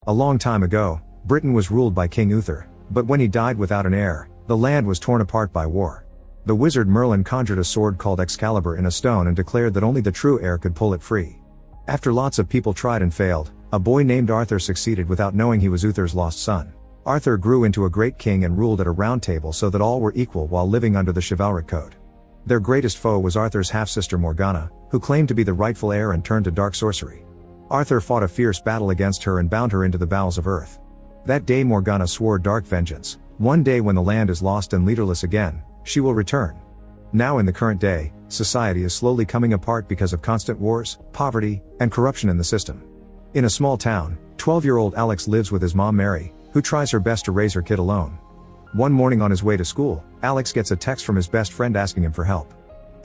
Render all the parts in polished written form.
A long time ago, Britain was ruled by King Uther, but when he died without an heir, the land was torn apart by war. The wizard Merlin conjured a sword called Excalibur in a stone and declared that only the true heir could pull it free. After lots of people tried and failed, a boy named Arthur succeeded without knowing he was Uther's lost son. Arthur grew into a great king and ruled at a round table so that all were equal while living under the chivalric code. Their greatest foe was Arthur's half-sister Morgana, who claimed to be the rightful heir and turned to dark sorcery. Arthur fought a fierce battle against her and bound her into the bowels of earth. That day Morgana swore dark vengeance. One day when the land is lost and leaderless again, she will return. Now in the current day, society is slowly coming apart because of constant wars, poverty, and corruption in the system. In a small town, 12-year-old Alex lives with his mom Mary, who tries her best to raise her kid alone. One morning on his way to school, Alex gets a text from his best friend asking him for help.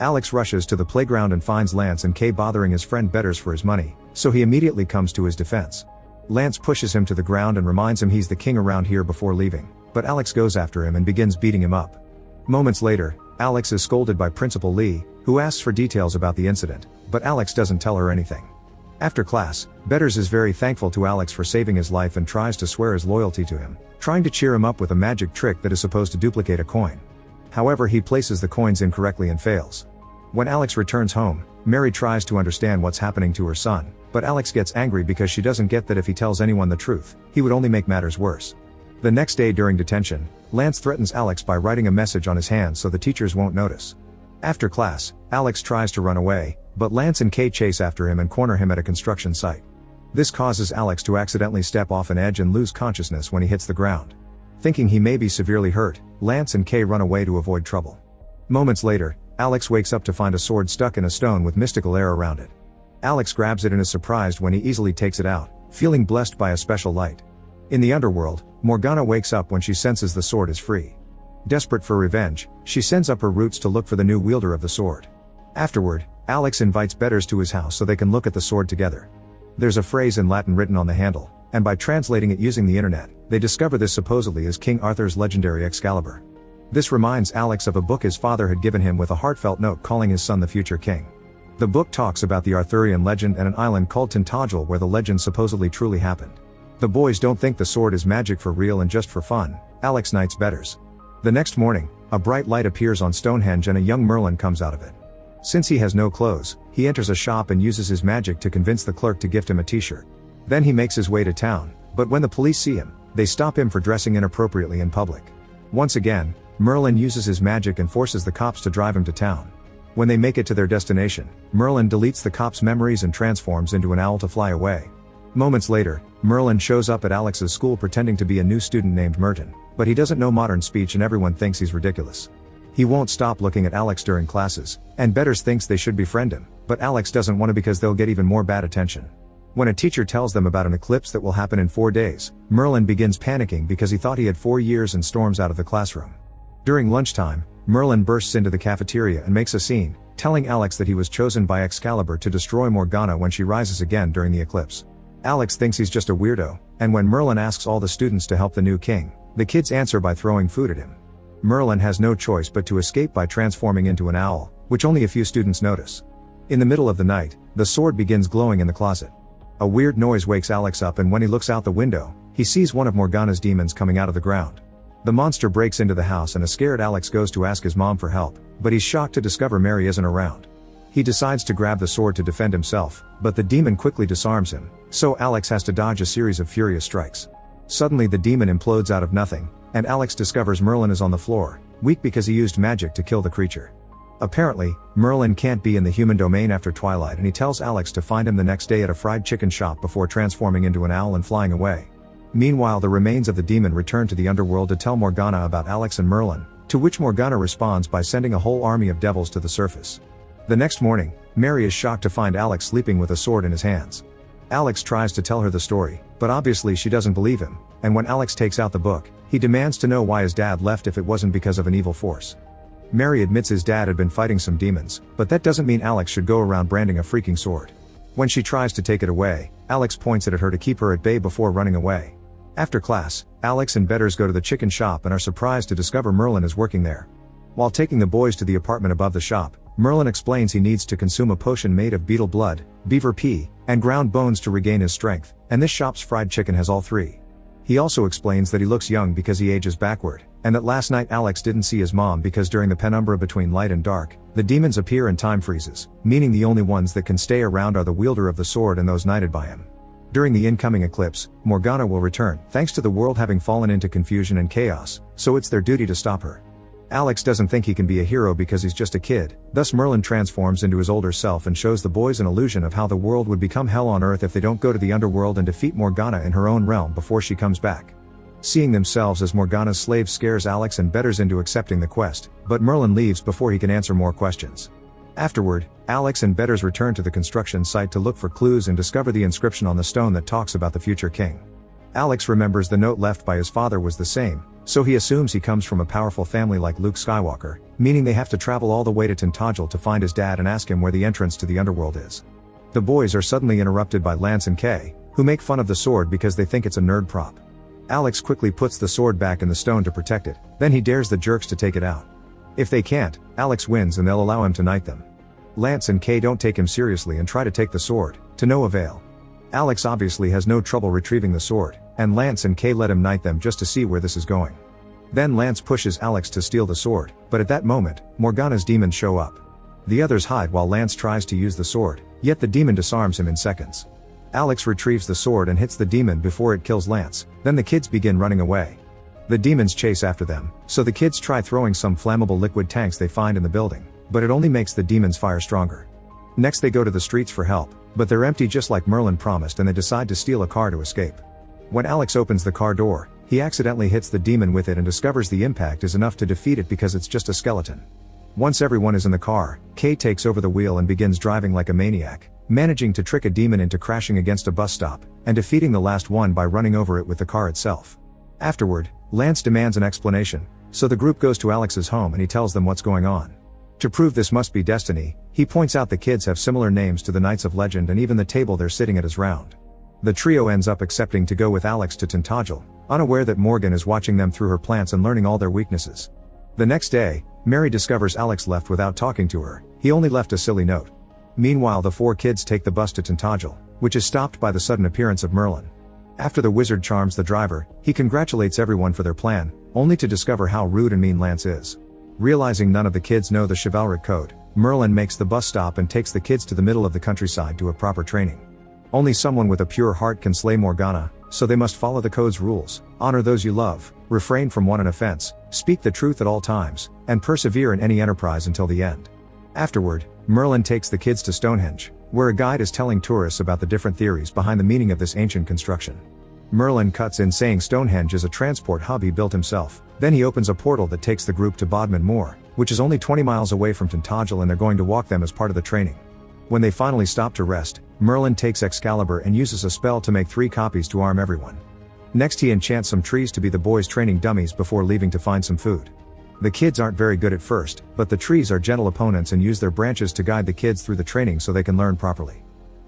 Alex rushes to the playground and finds Lance and Kay bothering his friend Betters for his money, so he immediately comes to his defense. Lance pushes him to the ground and reminds him he's the king around here before leaving, but Alex goes after him and begins beating him up. Moments later, Alex is scolded by Principal Lee, who asks for details about the incident, but Alex doesn't tell her anything. After class, Betters is very thankful to Alex for saving his life and tries to swear his loyalty to him, trying to cheer him up with a magic trick that is supposed to duplicate a coin. However, he places the coins incorrectly and fails. When Alex returns home, Mary tries to understand what's happening to her son, but Alex gets angry because she doesn't get that if he tells anyone the truth, he would only make matters worse. The next day during detention, Lance threatens Alex by writing a message on his hand so the teachers won't notice. After class, Alex tries to run away, but Lance and Kay chase after him and corner him at a construction site. This causes Alex to accidentally step off an edge and lose consciousness when he hits the ground. Thinking he may be severely hurt, Lance and Kay run away to avoid trouble. Moments later, Alex wakes up to find a sword stuck in a stone with mystical air around it. Alex grabs it and is surprised when he easily takes it out, feeling blessed by a special light. In the underworld, Morgana wakes up when she senses the sword is free. Desperate for revenge, she sends up her roots to look for the new wielder of the sword. Afterward, Alex invites Betters to his house so they can look at the sword together. There's a phrase in Latin written on the handle, and by translating it using the internet, they discover this supposedly is King Arthur's legendary Excalibur. This reminds Alex of a book his father had given him with a heartfelt note calling his son the future king. The book talks about the Arthurian legend and an island called Tintagel where the legend supposedly truly happened. The boys don't think the sword is magic for real and just for fun. Alex knights Betters. The next morning, a bright light appears on Stonehenge and a young Merlin comes out of it. Since he has no clothes, he enters a shop and uses his magic to convince the clerk to gift him a t-shirt. Then he makes his way to town, but when the police see him, they stop him for dressing inappropriately in public. Once again, Merlin uses his magic and forces the cops to drive him to town. When they make it to their destination, Merlin deletes the cops' memories and transforms into an owl to fly away. Moments later, Merlin shows up at Alex's school pretending to be a new student named Merton, but he doesn't know modern speech and everyone thinks he's ridiculous. He won't stop looking at Alex during classes, and Betters thinks they should befriend him, but Alex doesn't want to because they'll get even more bad attention. When a teacher tells them about an eclipse that will happen in 4 days, Merlin begins panicking because he thought he had 4 years and storms out of the classroom. During lunchtime, Merlin bursts into the cafeteria and makes a scene, telling Alex that he was chosen by Excalibur to destroy Morgana when she rises again during the eclipse. Alex thinks he's just a weirdo, and when Merlin asks all the students to help the new king, the kids answer by throwing food at him. Merlin has no choice but to escape by transforming into an owl, which only a few students notice. In the middle of the night, the sword begins glowing in the closet. A weird noise wakes Alex up and when he looks out the window, he sees one of Morgana's demons coming out of the ground. The monster breaks into the house and a scared Alex goes to ask his mom for help, but he's shocked to discover Mary isn't around. He decides to grab the sword to defend himself, but the demon quickly disarms him, so Alex has to dodge a series of furious strikes. Suddenly the demon implodes out of nothing, and Alex discovers Merlin is on the floor, weak because he used magic to kill the creature. Apparently, Merlin can't be in the human domain after twilight and he tells Alex to find him the next day at a fried chicken shop before transforming into an owl and flying away. Meanwhile, the remains of the demon return to the underworld to tell Morgana about Alex and Merlin, to which Morgana responds by sending a whole army of devils to the surface. The next morning, Mary is shocked to find Alex sleeping with a sword in his hands. Alex tries to tell her the story, but obviously she doesn't believe him, and when Alex takes out the book, he demands to know why his dad left if it wasn't because of an evil force. Mary admits his dad had been fighting some demons, but that doesn't mean Alex should go around branding a freaking sword. When she tries to take it away, Alex points it at her to keep her at bay before running away. After class, Alex and Betters go to the chicken shop and are surprised to discover Merlin is working there. While taking the boys to the apartment above the shop, Merlin explains he needs to consume a potion made of beetle blood, beaver pea, and ground bones to regain his strength, and this shop's fried chicken has all three. He also explains that he looks young because he ages backward, and that last night Alex didn't see his mom because during the penumbra between light and dark, the demons appear and time freezes, meaning the only ones that can stay around are the wielder of the sword and those knighted by him. During the incoming eclipse, Morgana will return, thanks to the world having fallen into confusion and chaos, so it's their duty to stop her. Alex doesn't think he can be a hero because he's just a kid, thus Merlin transforms into his older self and shows the boys an illusion of how the world would become hell on earth if they don't go to the underworld and defeat Morgana in her own realm before she comes back. Seeing themselves as Morgana's slaves scares Alex and Betters into accepting the quest, but Merlin leaves before he can answer more questions. Afterward, Alex and Betters return to the construction site to look for clues and discover the inscription on the stone that talks about the future king. Alex remembers the note left by his father was the same, so he assumes he comes from a powerful family like Luke Skywalker, meaning they have to travel all the way to Tintagel to find his dad and ask him where the entrance to the underworld is. The boys are suddenly interrupted by Lance and Kay, who make fun of the sword because they think it's a nerd prop. Alex quickly puts the sword back in the stone to protect it, then he dares the jerks to take it out. If they can't, Alex wins and they'll allow him to knight them. Lance and Kay don't take him seriously and try to take the sword, to no avail. Alex obviously has no trouble retrieving the sword, and Lance and Kay let him knight them just to see where this is going. Then Lance pushes Alex to steal the sword, but at that moment, Morgana's demons show up. The others hide while Lance tries to use the sword, yet the demon disarms him in seconds. Alex retrieves the sword and hits the demon before it kills Lance, then the kids begin running away. The demons chase after them, so the kids try throwing some flammable liquid tanks they find in the building, but it only makes the demons' fire stronger. Next they go to the streets for help, but they're empty just like Merlin promised and they decide to steal a car to escape. When Alex opens the car door, he accidentally hits the demon with it and discovers the impact is enough to defeat it because it's just a skeleton. Once everyone is in the car, Kay takes over the wheel and begins driving like a maniac, managing to trick a demon into crashing against a bus stop, and defeating the last one by running over it with the car itself. Afterward, Lance demands an explanation, so the group goes to Alex's home and he tells them what's going on. To prove this must be destiny, he points out the kids have similar names to the Knights of Legend and even the table they're sitting at is round. The trio ends up accepting to go with Alex to Tintagel, unaware that Morgan is watching them through her plants and learning all their weaknesses. The next day, Mary discovers Alex left without talking to her, he only left a silly note. Meanwhile the four kids take the bus to Tintagel, which is stopped by the sudden appearance of Merlin. After the wizard charms the driver, he congratulates everyone for their plan, only to discover how rude and mean Lance is. Realizing none of the kids know the chivalric code, Merlin makes the bus stop and takes the kids to the middle of the countryside to a proper training. Only someone with a pure heart can slay Morgana, so they must follow the code's rules, honor those you love, refrain from one offense, speak the truth at all times, and persevere in any enterprise until the end. Afterward, Merlin takes the kids to Stonehenge, where a guide is telling tourists about the different theories behind the meaning of this ancient construction. Merlin cuts in saying Stonehenge is a transport hub he built himself, then he opens a portal that takes the group to Bodmin Moor, which is only 20 miles away from Tintagel and they're going to walk them as part of the training. When they finally stop to rest, Merlin takes Excalibur and uses a spell to make 3 copies to arm everyone. Next he enchants some trees to be the boys' training dummies before leaving to find some food. The kids aren't very good at first, but the trees are gentle opponents and use their branches to guide the kids through the training so they can learn properly.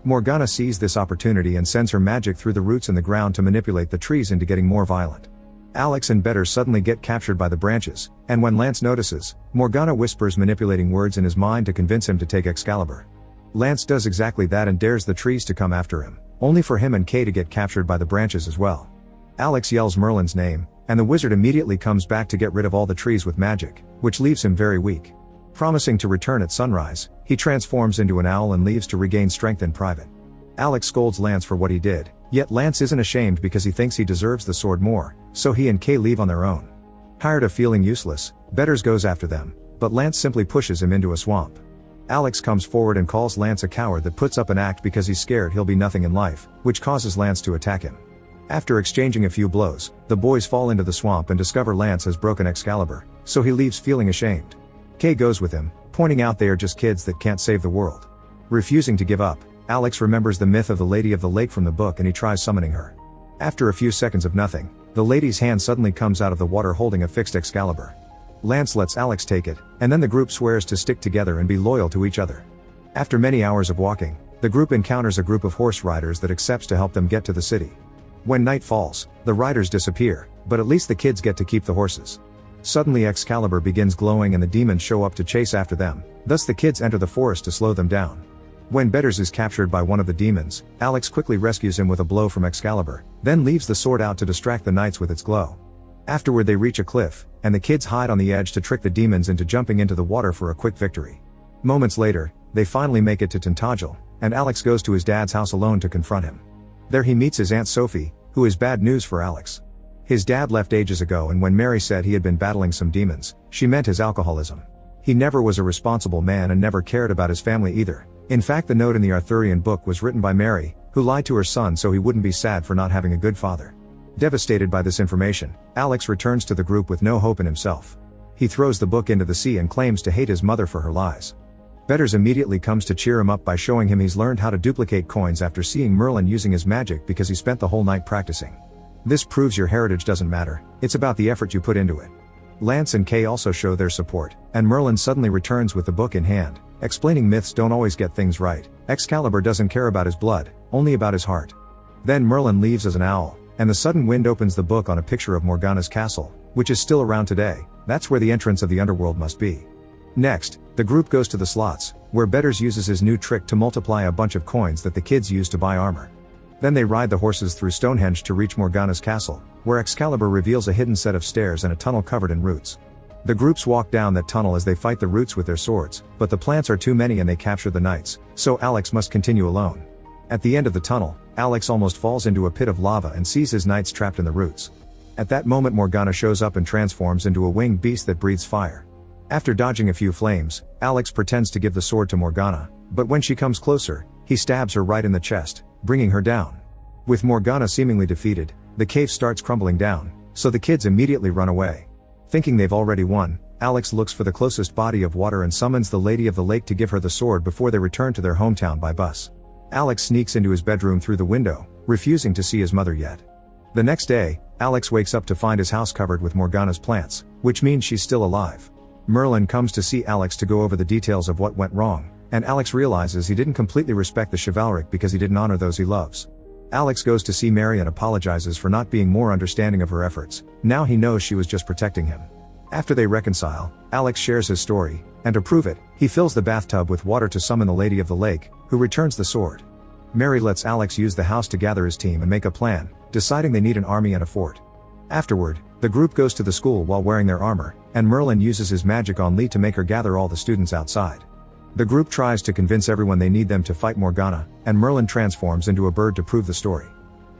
Morgana sees this opportunity and sends her magic through the roots in the ground to manipulate the trees into getting more violent. Alex and Better suddenly get captured by the branches, and when Lance notices, Morgana whispers manipulating words in his mind to convince him to take Excalibur. Lance does exactly that and dares the trees to come after him, only for him and Kay to get captured by the branches as well. Alex yells Merlin's name, and the wizard immediately comes back to get rid of all the trees with magic, which leaves him very weak. Promising to return at sunrise, he transforms into an owl and leaves to regain strength in private. Alex scolds Lance for what he did, yet Lance isn't ashamed because he thinks he deserves the sword more, so he and Kay leave on their own. Tired of feeling useless, Betters goes after them, but Lance simply pushes him into a swamp. Alex comes forward and calls Lance a coward that puts up an act because he's scared he'll be nothing in life, which causes Lance to attack him. After exchanging a few blows, the boys fall into the swamp and discover Lance has broken Excalibur, so he leaves feeling ashamed. Kay goes with him, pointing out they are just kids that can't save the world. Refusing to give up, Alex remembers the myth of the Lady of the Lake from the book and he tries summoning her. After a few seconds of nothing, the lady's hand suddenly comes out of the water holding a fixed Excalibur. Lance lets Alex take it, and then the group swears to stick together and be loyal to each other. After many hours of walking, the group encounters a group of horse riders that accepts to help them get to the city. When night falls, the riders disappear, but at least the kids get to keep the horses. Suddenly Excalibur begins glowing and the demons show up to chase after them, thus the kids enter the forest to slow them down. When Betters is captured by one of the demons, Alex quickly rescues him with a blow from Excalibur, then leaves the sword out to distract the knights with its glow. Afterward they reach a cliff, and the kids hide on the edge to trick the demons into jumping into the water for a quick victory. Moments later, they finally make it to Tintagel, and Alex goes to his dad's house alone to confront him. There he meets his Aunt Sophie, who is bad news for Alex. His dad left ages ago, and when Mary said he had been battling some demons, she meant his alcoholism. He never was a responsible man and never cared about his family either. In fact, the note in the Arthurian book was written by Mary, who lied to her son so he wouldn't be sad for not having a good father. Devastated by this information, Alex returns to the group with no hope in himself. He throws the book into the sea and claims to hate his mother for her lies. Betters immediately comes to cheer him up by showing him he's learned how to duplicate coins after seeing Merlin using his magic because he spent the whole night practicing. This proves your heritage doesn't matter, it's about the effort you put into it. Lance and Kay also show their support, and Merlin suddenly returns with the book in hand, explaining myths don't always get things right. Excalibur doesn't care about his blood, only about his heart. Then Merlin leaves as an owl, and the sudden wind opens the book on a picture of Morgana's castle, which is still around today. That's where the entrance of the underworld must be. Next, the group goes to the slots, where Betters uses his new trick to multiply a bunch of coins that the kids use to buy armor. Then they ride the horses through Stonehenge to reach Morgana's castle, where Excalibur reveals a hidden set of stairs and a tunnel covered in roots. The groups walk down that tunnel as they fight the roots with their swords, but the plants are too many and they capture the knights, so Alex must continue alone. At the end of the tunnel, Alex almost falls into a pit of lava and sees his knights trapped in the roots. At that moment Morgana shows up and transforms into a winged beast that breathes fire. After dodging a few flames, Alex pretends to give the sword to Morgana, but when she comes closer, he stabs her right in the chest, bringing her down. With Morgana seemingly defeated, the cave starts crumbling down, so the kids immediately run away. Thinking they've already won, Alex looks for the closest body of water and summons the Lady of the Lake to give her the sword before they return to their hometown by bus. Alex sneaks into his bedroom through the window, refusing to see his mother yet. The next day, Alex wakes up to find his house covered with Morgana's plants, which means she's still alive. Merlin comes to see Alex to go over the details of what went wrong, and Alex realizes he didn't completely respect the chivalric because he didn't honor those he loves. Alex goes to see Mary and apologizes for not being more understanding of her efforts. Now he knows she was just protecting him. After they reconcile, Alex shares his story, and to prove it, he fills the bathtub with water to summon the Lady of the Lake, who returns the sword. Mary lets Alex use the house to gather his team and make a plan, deciding they need an army and a fort. Afterward, the group goes to the school while wearing their armor, and Merlin uses his magic on Lee to make her gather all the students outside. The group tries to convince everyone they need them to fight Morgana, and Merlin transforms into a bird to prove the story.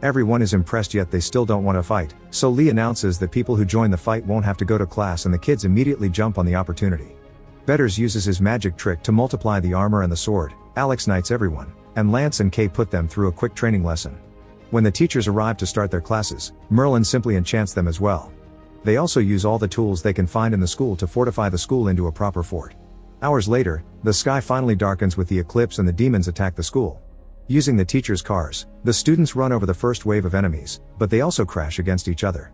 Everyone is impressed, yet they still don't want to fight, so Lee announces that people who join the fight won't have to go to class, and the kids immediately jump on the opportunity. Betters uses his magic trick to multiply the armor and the sword. Alex knights everyone, and Lance and Kay put them through a quick training lesson. When the teachers arrive to start their classes, Merlin simply enchants them as well. They also use all the tools they can find in the school to fortify the school into a proper fort. Hours later, the sky finally darkens with the eclipse and the demons attack the school. Using the teachers' cars, the students run over the first wave of enemies, but they also crash against each other.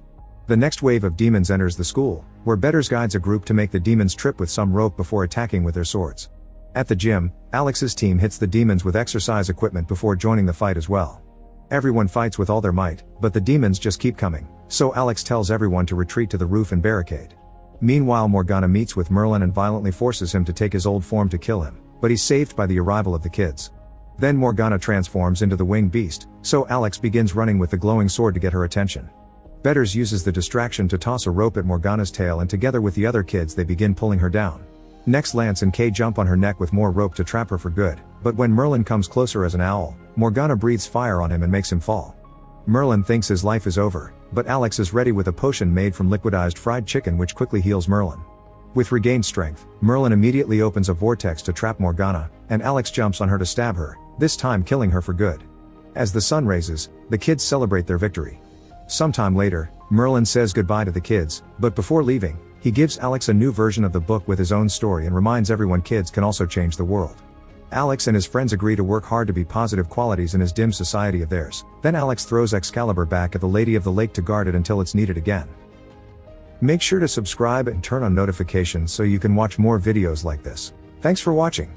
The next wave of demons enters the school, where Betters guides a group to make the demons trip with some rope before attacking with their swords. At the gym, Alex's team hits the demons with exercise equipment before joining the fight as well. Everyone fights with all their might, but the demons just keep coming, so Alex tells everyone to retreat to the roof and barricade. Meanwhile, Morgana meets with Merlin and violently forces him to take his old form to kill him, but he's saved by the arrival of the kids. Then Morgana transforms into the winged beast, so Alex begins running with the glowing sword to get her attention. Betters uses the distraction to toss a rope at Morgana's tail, and together with the other kids they begin pulling her down. Next, Lance and Kay jump on her neck with more rope to trap her for good, but when Merlin comes closer as an owl, Morgana breathes fire on him and makes him fall. Merlin thinks his life is over, but Alex is ready with a potion made from liquidized fried chicken which quickly heals Merlin. With regained strength, Merlin immediately opens a vortex to trap Morgana, and Alex jumps on her to stab her, this time killing her for good. As the sun rises, the kids celebrate their victory. Sometime later, Merlin says goodbye to the kids, but before leaving, he gives Alex a new version of the book with his own story and reminds everyone kids can also change the world. Alex and his friends agree to work hard to be positive qualities in his dim society of theirs. Then Alex throws Excalibur back at the Lady of the Lake to guard it until it's needed again. Make sure to subscribe and turn on notifications so you can watch more videos like this. Thanks for watching.